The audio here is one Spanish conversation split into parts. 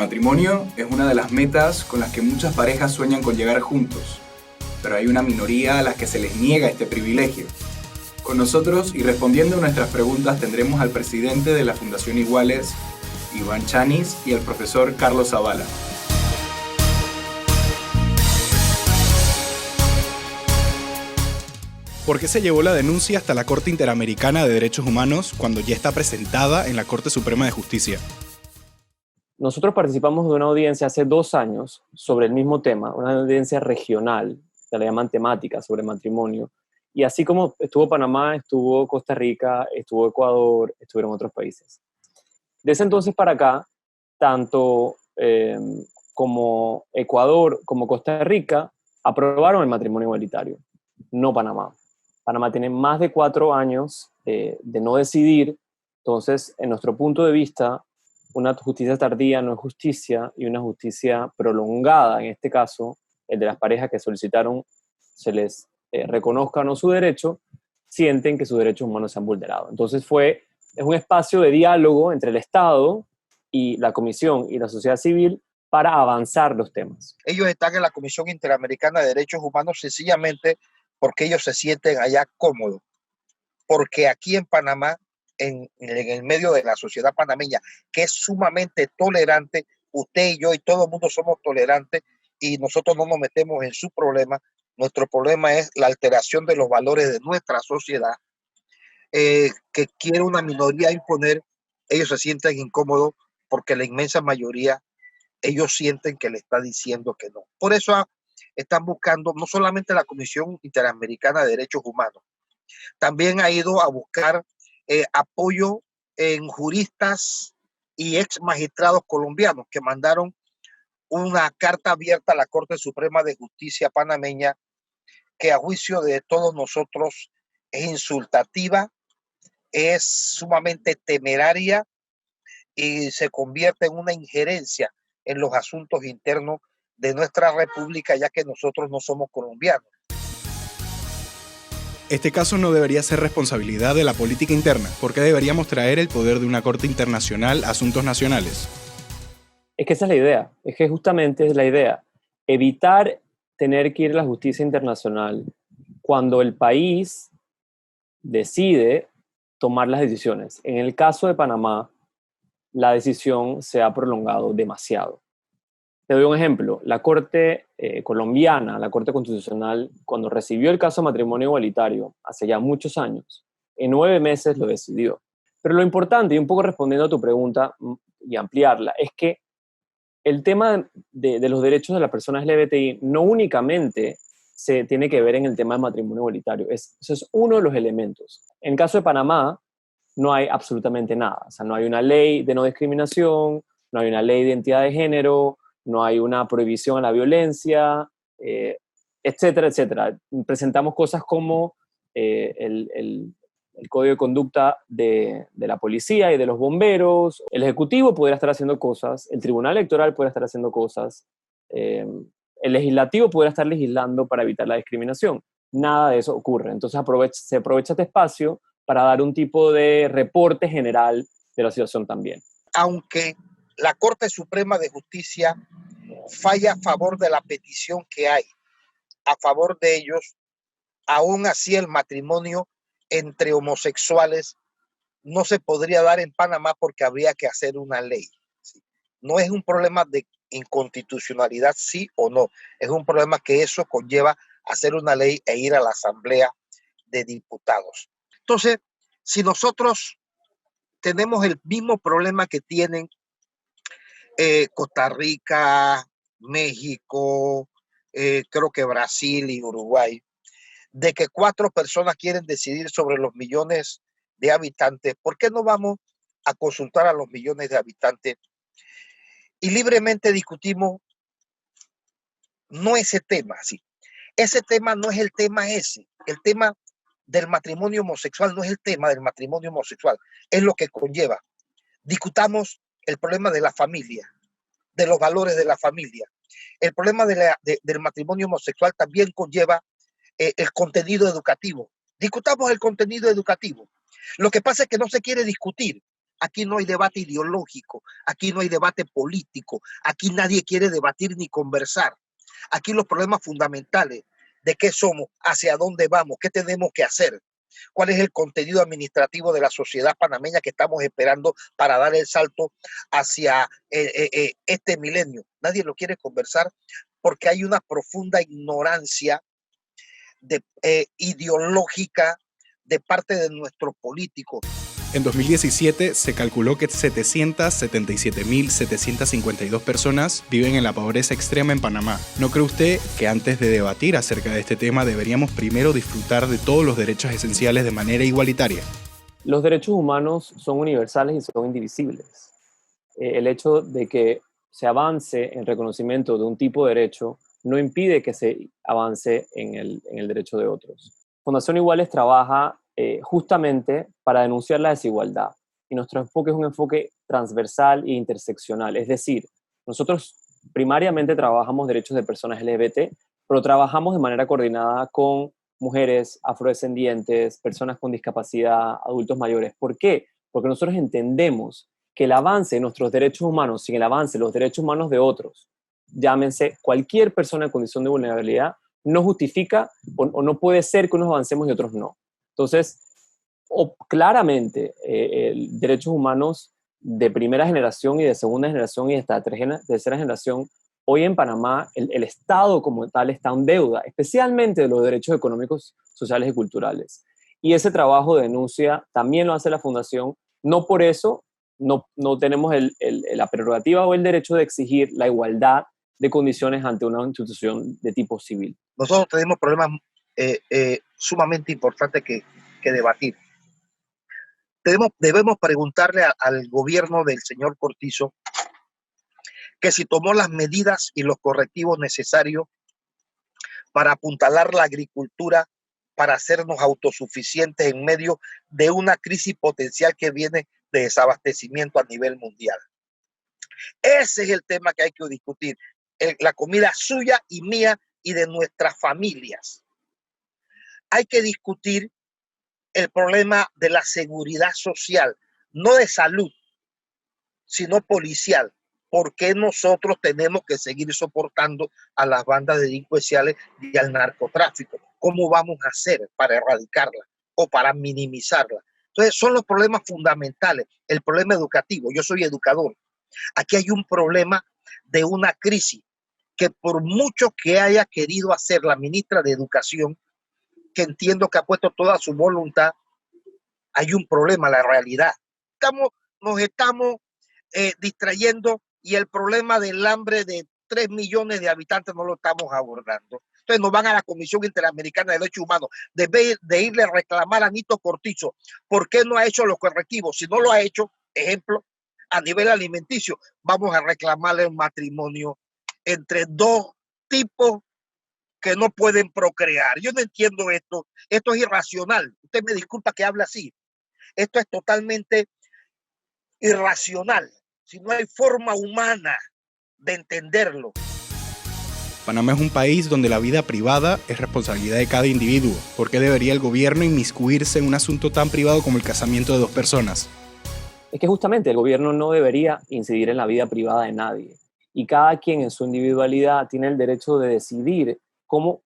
matrimonio es una de las metas con las que muchas parejas sueñan con llegar juntos, pero hay una minoría a la que se les niega este privilegio. Con nosotros y respondiendo a nuestras preguntas tendremos al presidente de la Fundación Iguales, Iván Chanis, y al profesor Carlos Zavala. ¿Por qué se llevó la denuncia hasta la Corte Interamericana de Derechos Humanos cuando ya está presentada en la Corte Suprema de Justicia? Nosotros participamos de una audiencia hace 2 años sobre el mismo tema, una audiencia regional, se la llaman temática, sobre matrimonio. Y así como estuvo Panamá, estuvo Costa Rica, estuvo Ecuador, estuvieron otros países. De ese entonces para acá, tanto como Ecuador como Costa Rica aprobaron el matrimonio igualitario, no Panamá. Panamá tiene más de 4 años de no decidir, entonces, en nuestro punto de vista, una justicia tardía no es justicia y una justicia prolongada, en este caso, el de las parejas que solicitaron se les reconozca o no su derecho, sienten que sus derechos humanos se han vulnerado. Entonces es un espacio de diálogo entre el Estado y la Comisión y la sociedad civil para avanzar los temas. Ellos están en la Comisión Interamericana de Derechos Humanos sencillamente porque ellos se sienten allá cómodos, porque aquí en Panamá, en el medio de la sociedad panameña, que es sumamente tolerante, usted y yo y todo el mundo somos tolerantes y nosotros no nos metemos en su problema. Nuestro problema es la alteración de los valores de nuestra sociedad, que quiere una minoría imponer. Ellos se sienten incómodos porque la inmensa mayoría, ellos sienten que le está diciendo que no. Por eso están buscando no solamente la Comisión Interamericana de Derechos Humanos, también ha ido a buscar apoyo en juristas y ex magistrados colombianos que mandaron una carta abierta a la Corte Suprema de Justicia panameña que a juicio de todos nosotros es insultativa, es sumamente temeraria y se convierte en una injerencia en los asuntos internos de nuestra república, ya que nosotros no somos colombianos. Este caso no debería ser responsabilidad de la política interna. ¿Por qué deberíamos traer el poder de una corte internacional a asuntos nacionales? Es que esa es la idea, es que justamente es la idea. Evitar tener que ir a la justicia internacional cuando el país decide tomar las decisiones. En el caso de Panamá, la decisión se ha prolongado demasiado. Te doy un ejemplo. La Corte colombiana, la Corte Constitucional, cuando recibió el caso de matrimonio igualitario, hace ya muchos años, en 9 meses lo decidió. Pero lo importante, y un poco respondiendo a tu pregunta y ampliarla, es que el tema de los derechos de las personas LGBTI no únicamente se tiene que ver en el tema del matrimonio igualitario. Eso es uno de los elementos. En el caso de Panamá, no hay absolutamente nada. O sea, no hay una ley de no discriminación, no hay una ley de identidad de género, no hay una prohibición a la violencia, etcétera, etcétera. Presentamos cosas como el código de conducta de la policía y de los bomberos. El Ejecutivo podría estar haciendo cosas, el Tribunal Electoral podría estar haciendo cosas, el Legislativo podría estar legislando para evitar la discriminación. Nada de eso ocurre. Entonces se aprovecha este espacio para dar un tipo de reporte general de la situación también. Aunque la Corte Suprema de Justicia falla a favor de la petición que hay, a favor de ellos, aún así el matrimonio entre homosexuales no se podría dar en Panamá porque habría que hacer una ley. No es un problema de inconstitucionalidad, sí o no. Es un problema que eso conlleva hacer una ley e ir a la Asamblea de Diputados. Entonces, si nosotros tenemos el mismo problema que tienen Costa Rica, México, creo que Brasil y Uruguay, de que 4 personas quieren decidir sobre los millones de habitantes, ¿por qué no vamos a consultar a los millones de habitantes y libremente discutimos no ese tema? Sí. Ese tema no es el tema ese. El tema del matrimonio homosexual no es el tema del matrimonio homosexual, es lo que conlleva. Discutamos el problema de la familia, de los valores de la familia. El problema del matrimonio homosexual también conlleva el contenido educativo. Discutamos el contenido educativo. Lo que pasa es que no se quiere discutir Aquí no hay debate ideológico, aquí no hay debate político, aquí nadie quiere debatir ni conversar. Aquí los problemas fundamentales de qué somos, hacia dónde vamos, qué tenemos que hacer, cuál es el contenido administrativo de la sociedad panameña que estamos esperando para dar el salto hacia este milenio. Nadie lo quiere conversar porque hay una profunda ignorancia ideológica de parte de nuestros políticos. En 2017 se calculó que 777.752 personas viven en la pobreza extrema en Panamá. ¿No cree usted que antes de debatir acerca de este tema deberíamos primero disfrutar de todos los derechos esenciales de manera igualitaria? Los derechos humanos son universales y son indivisibles. El hecho de que se avance en reconocimiento de un tipo de derecho no impide que se avance en el derecho de otros. Fundación Iguales trabaja justamente para denunciar la desigualdad. Y nuestro enfoque es un enfoque transversal e interseccional. Es decir, nosotros primariamente trabajamos derechos de personas LGBT, pero trabajamos de manera coordinada con mujeres, afrodescendientes, personas con discapacidad, adultos mayores. ¿Por qué? Porque nosotros entendemos que el avance de nuestros derechos humanos sin el avance de los derechos humanos de otros, llámense cualquier persona en condición de vulnerabilidad, no justifica o no puede ser que unos avancemos y otros no. Entonces, claramente, derechos humanos de primera generación y de segunda generación y hasta tercera generación, hoy en Panamá el Estado como tal está en deuda, especialmente de los derechos económicos, sociales y culturales. Y ese trabajo de denuncia también lo hace la Fundación. No por eso no tenemos la prerrogativa o el derecho de exigir la igualdad de condiciones ante una institución de tipo civil. Nosotros tenemos problemas sumamente importantes que debatir. Debemos preguntarle al gobierno del señor Cortizo que si tomó las medidas y los correctivos necesarios para apuntalar la agricultura, para hacernos autosuficientes en medio de una crisis potencial que viene de desabastecimiento a nivel mundial. Ese es el tema que hay que discutir, la comida suya y mía y de nuestras familias. Hay que discutir el problema de la seguridad social, no de salud, sino policial. ¿Por qué nosotros tenemos que seguir soportando a las bandas delincuenciales y al narcotráfico? ¿Cómo vamos a hacer para erradicarla o para minimizarla? Entonces, son los problemas fundamentales. El problema educativo. Yo soy educador. Aquí hay un problema de una crisis que por mucho que haya querido hacer la ministra de Educación, que entiendo que ha puesto toda su voluntad, hay un problema, la realidad. Nos estamos distrayendo y el problema del hambre de 3 millones de habitantes no lo estamos abordando. Entonces nos van a la Comisión Interamericana de Derechos Humanos de irle a reclamar a Nito Cortizo por qué no ha hecho los correctivos. Si no lo ha hecho, ejemplo, a nivel alimenticio, vamos a reclamarle un matrimonio entre dos tipos que no pueden procrear. Yo no entiendo esto. Esto es irracional. Usted me disculpa que hable así. Esto es totalmente irracional. Si no hay forma humana de entenderlo. Panamá es un país donde la vida privada es responsabilidad de cada individuo. ¿Por qué debería el gobierno inmiscuirse en un asunto tan privado como el casamiento de dos personas? Es que justamente el gobierno no debería incidir en la vida privada de nadie. Y cada quien en su individualidad tiene el derecho de decidir cómo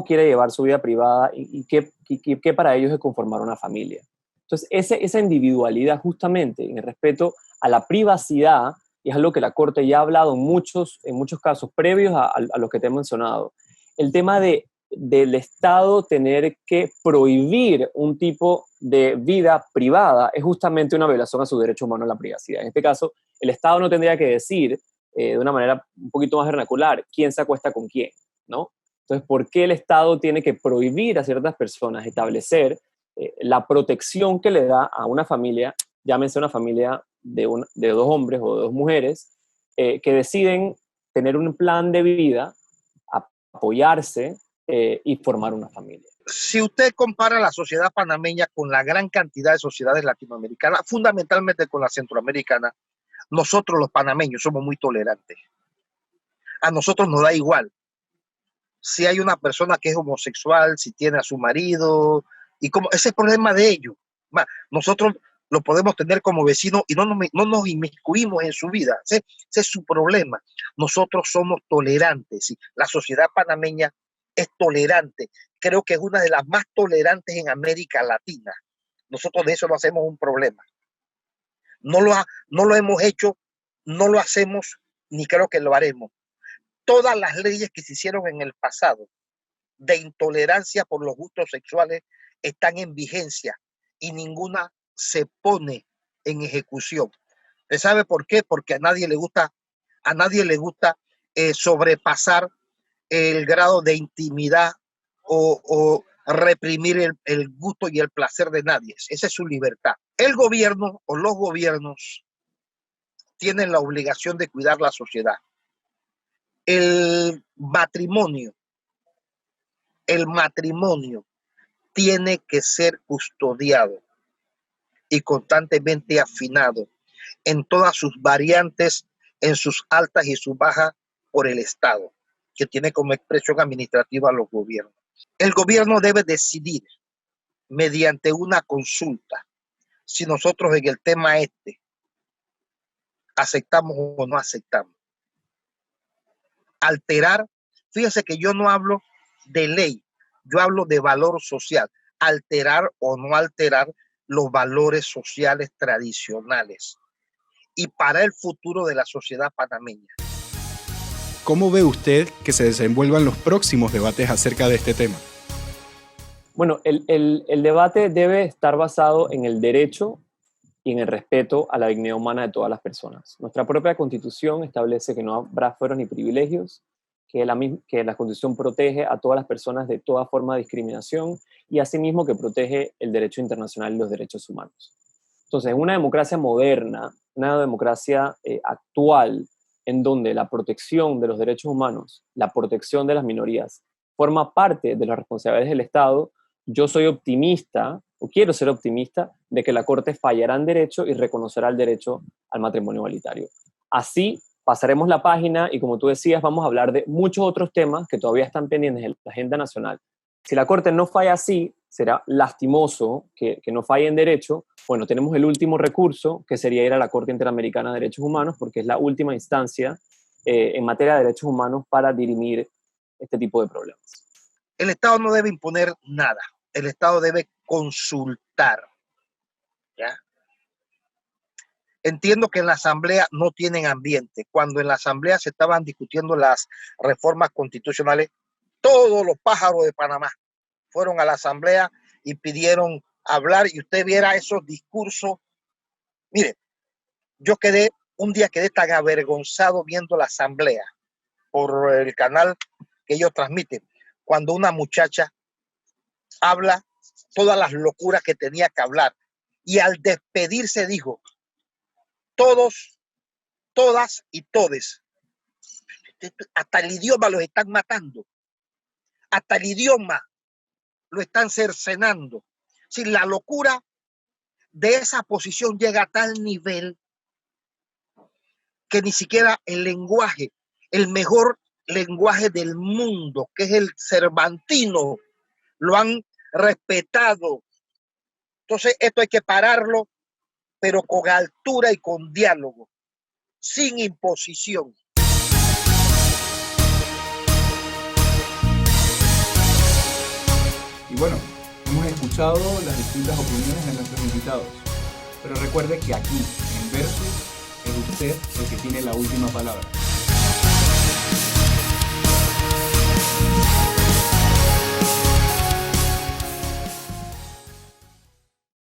quiere llevar su vida privada y qué para ellos es conformar una familia. Entonces, esa individualidad justamente en el respeto a la privacidad, y es algo que la Corte ya ha hablado en muchos casos previos a los que te he mencionado. El tema del Estado tener que prohibir un tipo de vida privada es justamente una violación a su derecho humano a la privacidad. En este caso, el Estado no tendría que decir de una manera un poquito más vernacular quién se acuesta con quién, ¿no? Entonces, ¿por qué el Estado tiene que prohibir a ciertas personas establecer la protección que le da a una familia, llámese una familia de dos hombres o de dos mujeres, que deciden tener un plan de vida, apoyarse y formar una familia? Si usted compara la sociedad panameña con la gran cantidad de sociedades latinoamericanas, fundamentalmente con la centroamericana, nosotros los panameños somos muy tolerantes. A nosotros nos da igual si hay una persona que es homosexual, si tiene a su marido, y como ese es el problema de ellos. Nosotros lo podemos tener como vecino y no nos inmiscuimos en su vida. Ese es su problema. Nosotros somos tolerantes. ¿Sí? La sociedad panameña es tolerante. Creo que es una de las más tolerantes en América Latina. Nosotros de eso no hacemos un problema. No lo hemos hecho, no lo hacemos, ni creo que lo haremos. Todas las leyes que se hicieron en el pasado de intolerancia por los gustos sexuales están en vigencia y ninguna se pone en ejecución. ¿Usted sabe por qué? Porque a nadie le gusta sobrepasar el grado de intimidad o reprimir el gusto y el placer de nadie. Esa es su libertad. El gobierno o los gobiernos tienen la obligación de cuidar la sociedad. El matrimonio tiene que ser custodiado y constantemente afinado en todas sus variantes, en sus altas y sus bajas por el Estado, que tiene como expresión administrativa a los gobiernos. El gobierno debe decidir mediante una consulta si nosotros en el tema aceptamos o no aceptamos. Alterar, fíjense que yo no hablo de ley, yo hablo de valor social, alterar o no alterar los valores sociales tradicionales y para el futuro de la sociedad panameña. ¿Cómo ve usted que se desenvuelvan los próximos debates acerca de este tema? Bueno, el debate debe estar basado en el derecho y en el respeto a la dignidad humana de todas las personas. Nuestra propia Constitución establece que no habrá fueros ni privilegios, que la Constitución protege a todas las personas de toda forma de discriminación y asimismo que protege el derecho internacional y los derechos humanos. Entonces, en una democracia moderna, una democracia actual, en donde la protección de los derechos humanos, la protección de las minorías, forma parte de las responsabilidades del Estado, yo soy optimista, o quiero ser optimista, de que la Corte fallará en derecho y reconocerá el derecho al matrimonio igualitario. Así pasaremos la página y, como tú decías, vamos a hablar de muchos otros temas que todavía están pendientes en la agenda nacional. Si la Corte no falla así, será lastimoso que no falle en derecho. Bueno, tenemos el último recurso, que sería ir a la Corte Interamericana de Derechos Humanos, porque es la última instancia en materia de derechos humanos para dirimir este tipo de problemas. El Estado no debe imponer nada. El Estado debe consultar. ¿Ya? Entiendo que en la Asamblea no tienen ambiente. Cuando en la Asamblea se estaban discutiendo las reformas constitucionales, todos los pájaros de Panamá fueron a la Asamblea y pidieron hablar, y usted viera esos discursos. Mire, un día quedé tan avergonzado viendo la Asamblea por el canal que ellos transmiten, cuando una muchacha habla todas las locuras que tenía que hablar y al despedirse dijo: todos, todas y todes. Hasta el idioma los están matando. Hasta el idioma lo están cercenando. Si la locura de esa posición llega a tal nivel que ni siquiera el lenguaje, el mejor lenguaje del mundo, que es el cervantino, lo han respetado. Entonces esto hay que pararlo, pero con altura y con diálogo, sin imposición. Y bueno, hemos escuchado las distintas opiniones de nuestros invitados, pero recuerde que aquí, en Versus, es usted el que tiene la última palabra.